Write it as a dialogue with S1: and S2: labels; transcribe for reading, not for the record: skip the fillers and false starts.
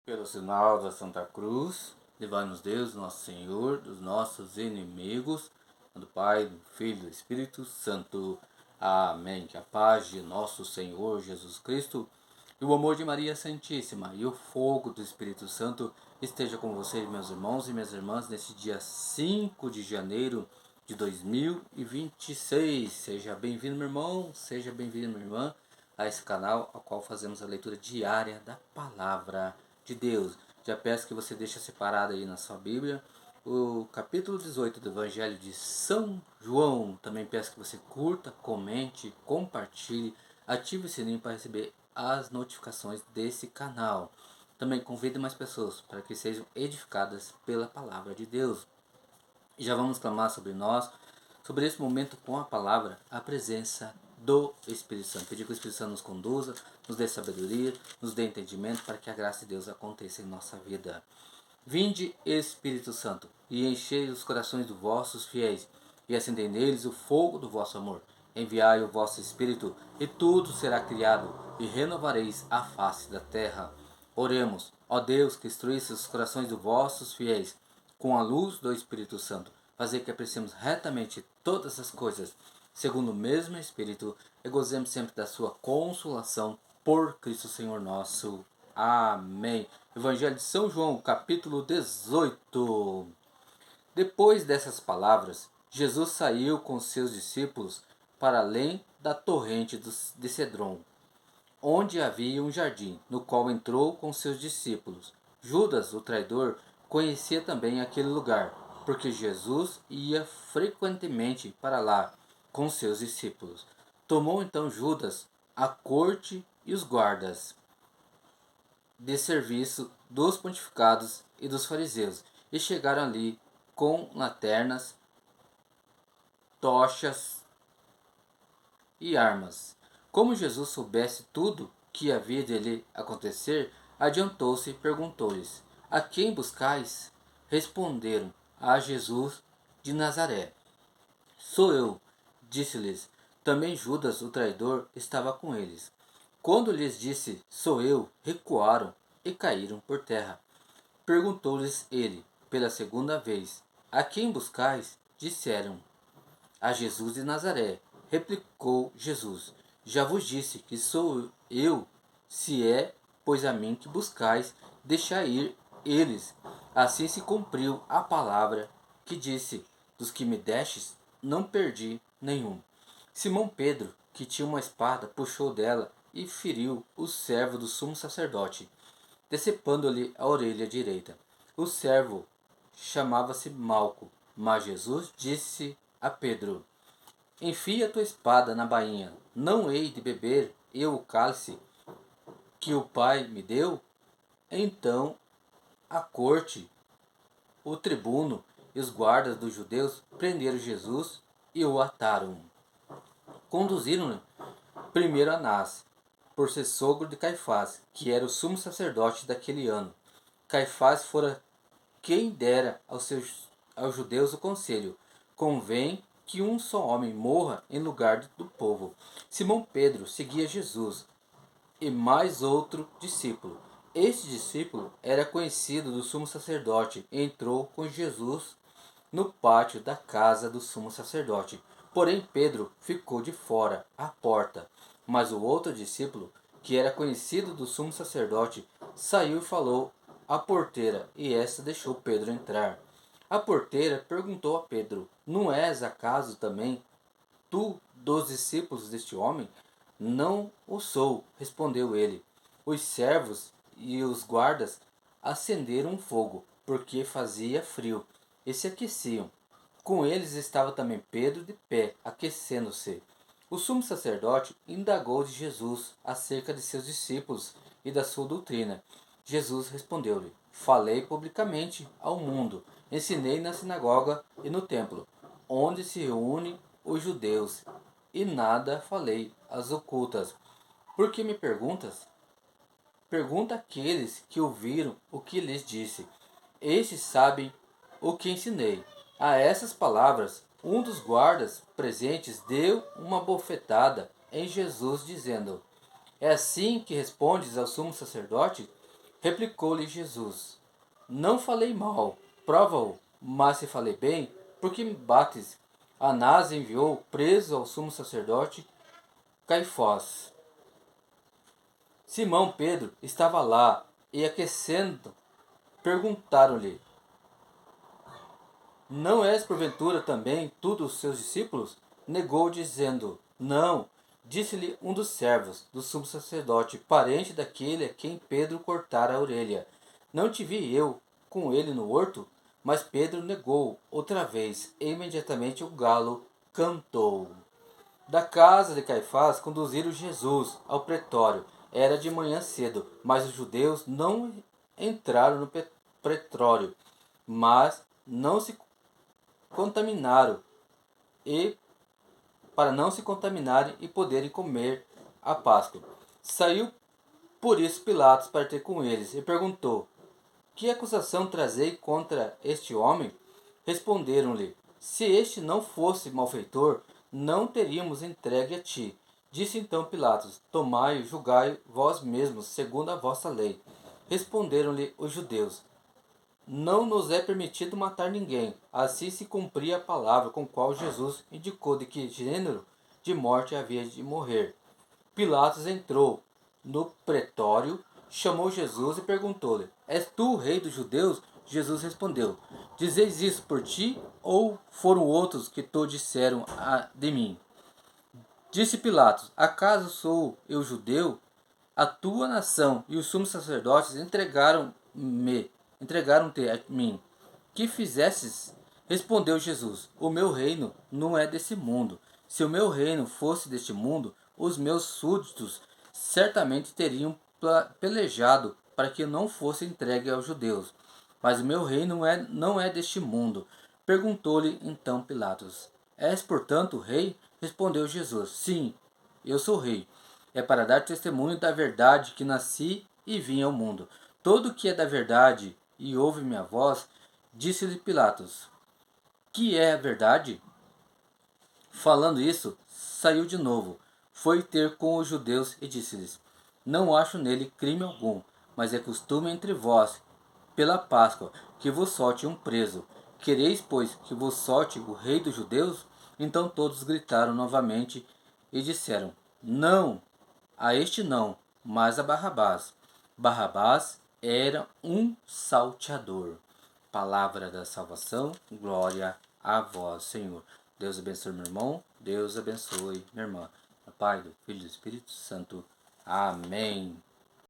S1: Pelo sinal da Santa Cruz, livrai-nos Deus, nosso Senhor, dos nossos inimigos, do Pai, do Filho e do Espírito Santo. Amém. Que a paz de nosso Senhor Jesus Cristo e o amor de Maria Santíssima e o fogo do Espírito Santo esteja com vocês, meus irmãos e minhas irmãs, nesse dia 5 de janeiro de 2026. Seja bem-vindo, meu irmão, seja bem-vindo, minha irmã, a esse canal, ao qual fazemos a leitura diária da Palavra de Deus. Já peço que você deixe separado aí na sua Bíblia o capítulo 18 do Evangelho de São João. Também peço que você curta, comente, compartilhe, ative o sininho para receber as notificações desse canal. Também convide mais pessoas para que sejam edificadas pela palavra de Deus. E já vamos clamar sobre nós, sobre esse momento com a palavra, a presença do Espírito Santo. Pedir que o Espírito Santo nos conduza, nos dê sabedoria, nos dê entendimento para que a graça de Deus aconteça em nossa vida. Vinde, Espírito Santo, e enchei os corações dos vossos fiéis, e acendei neles o fogo do vosso amor. Enviai o vosso Espírito, e tudo será criado, e renovareis a face da terra. Oremos, ó Deus, que instruísse os corações dos vossos fiéis, com a luz do Espírito Santo, fazer que apreciemos retamente todas as coisas, segundo o mesmo Espírito, e gozemos sempre da sua consolação, por Cristo Senhor nosso. Amém. Evangelho de São João, capítulo 18. Depois dessas palavras, Jesus saiu com seus discípulos para além da torrente de Cedron, onde havia um jardim, no qual entrou com seus discípulos. Judas, o traidor, conhecia também aquele lugar, porque Jesus ia frequentemente para lá com seus discípulos. Tomou então Judas a corte e os guardas de serviço dos pontificados e dos fariseus, e chegaram ali com lanternas, tochas e armas. Como Jesus soubesse tudo que havia de lhe acontecer, adiantou-se e perguntou-lhes: A quem buscais? Responderam: A Jesus de Nazaré. Sou eu, disse-lhes. Também Judas, o traidor, estava com eles. Quando lhes disse: Sou eu, recuaram e caíram por terra. Perguntou-lhes ele, pela segunda vez: A quem buscais? Disseram: A Jesus de Nazaré. Replicou Jesus: Já vos disse que sou eu. Se é, pois a mim que buscais, deixai ir eles. Assim se cumpriu a palavra que disse: Dos que me destes, não perdi nenhum. Simão Pedro, que tinha uma espada, puxou dela e feriu o servo do sumo sacerdote, decepando-lhe a orelha direita. O servo chamava-se Malco, mas Jesus disse a Pedro: Enfia tua espada na bainha. Não hei de beber eu o cálice que o Pai me deu? Então a corte, o tribuno e os guardas dos judeus prenderam Jesus e o ataram. Conduziram-no primeiro a Anás, por ser sogro de Caifás, que era o sumo sacerdote daquele ano. Caifás fora quem dera aos judeus o conselho: convém que um só homem morra em lugar do povo. Simão Pedro seguia Jesus e mais outro discípulo. Este discípulo era conhecido do sumo sacerdote e entrou com Jesus no pátio da casa do sumo sacerdote. Porém, Pedro ficou de fora, à porta. Mas o outro discípulo, que era conhecido do sumo sacerdote, saiu e falou à porteira, e esta deixou Pedro entrar. A porteira perguntou a Pedro: Não és acaso também tu dos discípulos deste homem? Não o sou, respondeu ele. Os servos e os guardas acenderam um fogo, porque fazia frio, e se aqueciam. Com eles estava também Pedro de pé, aquecendo-se. O sumo sacerdote indagou de Jesus acerca de seus discípulos e da sua doutrina. Jesus respondeu-lhe: Falei publicamente ao mundo, ensinei na sinagoga e no templo, onde se reúnem os judeus, e nada falei às ocultas. Por que me perguntas? Pergunta àqueles que ouviram o que lhes disse. Estes sabem o que ensinei. A essas palavras, um dos guardas presentes deu uma bofetada em Jesus, dizendo: É assim que respondes ao sumo sacerdote? Replicou-lhe Jesus: Não falei mal, prova-o. Mas se falei bem, por que me bates? Anás enviou preso ao sumo sacerdote Caifás. Simão Pedro estava lá e, aquecendo, perguntaram-lhe: Não és porventura também tu dos seus discípulos? Negou, dizendo: Não. Disse-lhe um dos servos do sumo sacerdote, parente daquele a quem Pedro cortara a orelha: Não te vi eu com ele no horto? Mas Pedro negou outra vez, e imediatamente o galo cantou. Da casa de Caifás conduziram Jesus ao pretório. Era de manhã cedo, mas os judeus não entraram no pretório, mas não se contaminaram e para não se contaminarem e poderem comer a Páscoa. Saiu por isso Pilatos para ter com eles e perguntou: Que acusação trazei contra este homem? Responderam-lhe: Se este não fosse malfeitor, não teríamos entregue a ti. Disse então Pilatos: Tomai e julgai vós mesmos, segundo a vossa lei. Responderam-lhe os judeus: Não nos é permitido matar ninguém. Assim se cumpria a palavra com qual Jesus indicou de que gênero de morte havia de morrer. Pilatos entrou no pretório, chamou Jesus e perguntou-lhe: És tu o rei dos judeus? Jesus respondeu: Dizeis isso por ti ou foram outros que to disseram de mim? Disse Pilatos: Acaso sou eu judeu? A tua nação e os sumos sacerdotes entregaram-te a mim. Que fizestes? Respondeu Jesus: O meu reino não é desse mundo. Se o meu reino fosse deste mundo, os meus súditos certamente teriam pelejado para que eu não fosse entregue aos judeus. Mas o meu reino não é deste mundo. Perguntou-lhe então Pilatos: És, portanto, rei? Respondeu Jesus: Sim, eu sou rei. É para dar testemunho da verdade que nasci e vim ao mundo. Todo que é da verdade e ouve minha voz, disse-lhe Pilatos: Que é a verdade? Falando isso, saiu de novo, foi ter com os judeus e disse-lhes: Não acho nele crime algum, mas é costume entre vós, pela Páscoa, que vos solte um preso. Quereis, pois, que vos solte o rei dos judeus? Então todos gritaram novamente e disseram: Não, a este não, mas a Barrabás. Barrabás era um salteador. Palavra da salvação, glória a vós, Senhor. Deus abençoe meu irmão, Deus abençoe minha irmã. Pai, do Filho e do Espírito Santo. Amém.